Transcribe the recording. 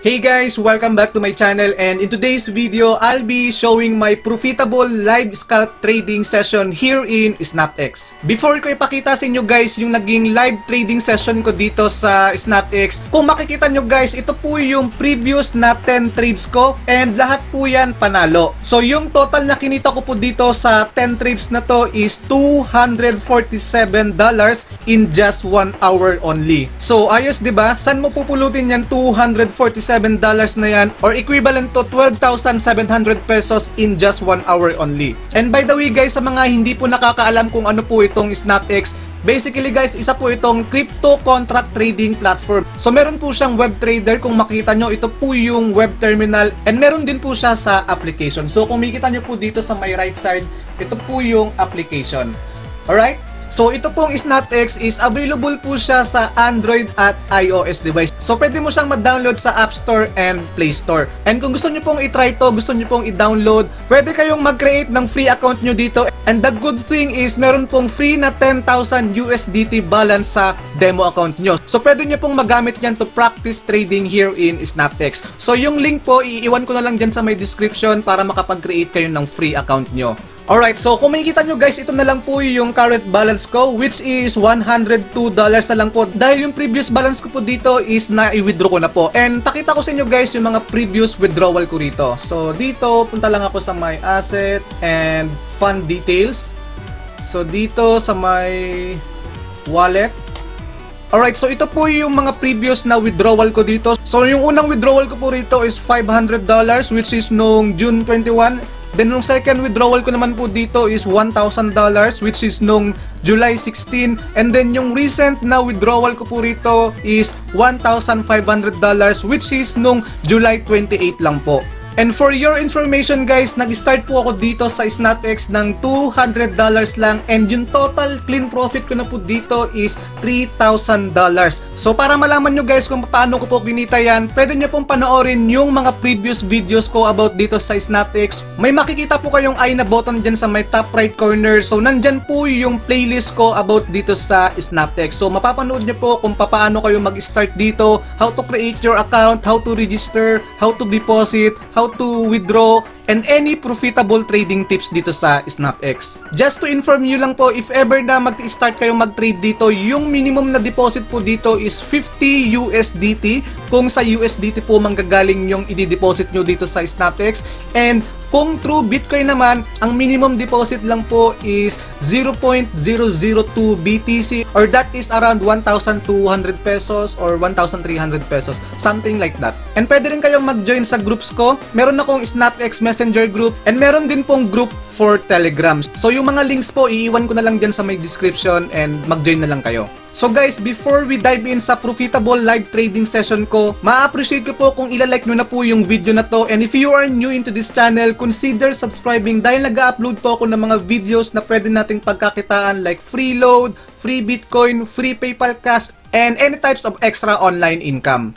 Hey guys! Welcome back to my channel, and in today's video, I'll be showing my profitable live scalp trading session here in SnapX. Before ko ipakita sa inyo guys yung naging live trading session ko dito sa SnapX, kung makikita nyo guys, ito po yung previous na 10 trades ko and lahat po yan panalo. So yung total na kinita ko po dito sa 10 trades na to is $247 in just 1 hour only. So ayos, diba? Saan mo pupulutin yan $247 na yan, or equivalent to 12,700 pesos in just 1 hour only. And by the way guys, sa mga hindi po nakakaalam kung ano po itong SnapX, basically guys, isa po itong crypto contract trading platform. So meron po siyang web trader, kung makita nyo, ito po yung web terminal, and meron din po siya sa application. So kung makikita nyo po dito sa my right side, ito po yung application. Alright? So ito pong SnapX is available po siya sa Android at iOS device. So pwede mo siyang ma-download sa App Store and Play Store. And kung gusto niyo pong i-try to, gusto niyo pong i-download, pwede kayong mag-create ng free account nyo dito. And the good thing is meron pong free na 10,000 USDT balance sa demo account nyo. So pwede nyo pong magamit yan to practice trading here in SnapX. So yung link po, iiwan ko na lang dyan sa my description para makapag-create kayo ng free account nyo. Alright, so kung makikita nyo guys, ito na lang po yung current balance ko, which is $102 na lang po. Dahil yung previous balance ko po dito is na-i-withdraw ko na po. And pakita ko sa inyo guys yung mga previous withdrawal ko rito. So dito, punta lang ako sa my asset and fund details. So dito sa my wallet. Alright, so ito po yung mga previous na withdrawal ko dito. So yung unang withdrawal ko po rito is $500, which is nung June 21. Then nung second withdrawal ko naman po dito is $1,000, which is nung July 16. And then yung recent na withdrawal ko po rito is $1,500, which is nung July 28 lang po. And for your information guys, nag-start po ako dito sa SnapX ng $200 lang, and yung total clean profit ko na po dito is $3,000. So para malaman nyo guys kung paano ko po kinita yan, pwede nyo pong panoorin yung mga previous videos ko about dito sa SnapX. May makikita po kayong I na button dyan sa my top right corner. So nandyan po yung playlist ko about dito sa SnapX. So mapapanood nyo po kung paano kayo mag-start dito, how to create your account, how to register, how to deposit, how to withdraw, and any profitable trading tips dito sa SnapX. Just to inform you lang po, if ever na mag-start kayo mag-trade dito, yung minimum na deposit po dito is 50 USDT. Kung sa USDT po manggagaling yung i-deposit nyo dito sa SnapX. And kung true Bitcoin naman, ang minimum deposit lang po is 0.002 BTC, or that is around 1,200 pesos or 1,300 pesos, something like that. And pwede rin kayong mag-join sa groups ko. Meron akong SnapX Messenger group, and meron din pong group for Telegram. So yung mga links po, iiwan ko na lang dyan sa my description, and mag-join na lang kayo. So guys, before we dive in sa profitable live trading session ko, ma-appreciate ko po kung ilalike nyo na po yung video na to. And if you are new into this channel, consider subscribing dahil nag-upload po ako ng mga videos na pwede nating pagkakitaan like free load, free Bitcoin, free PayPal Cash, and any types of extra online income.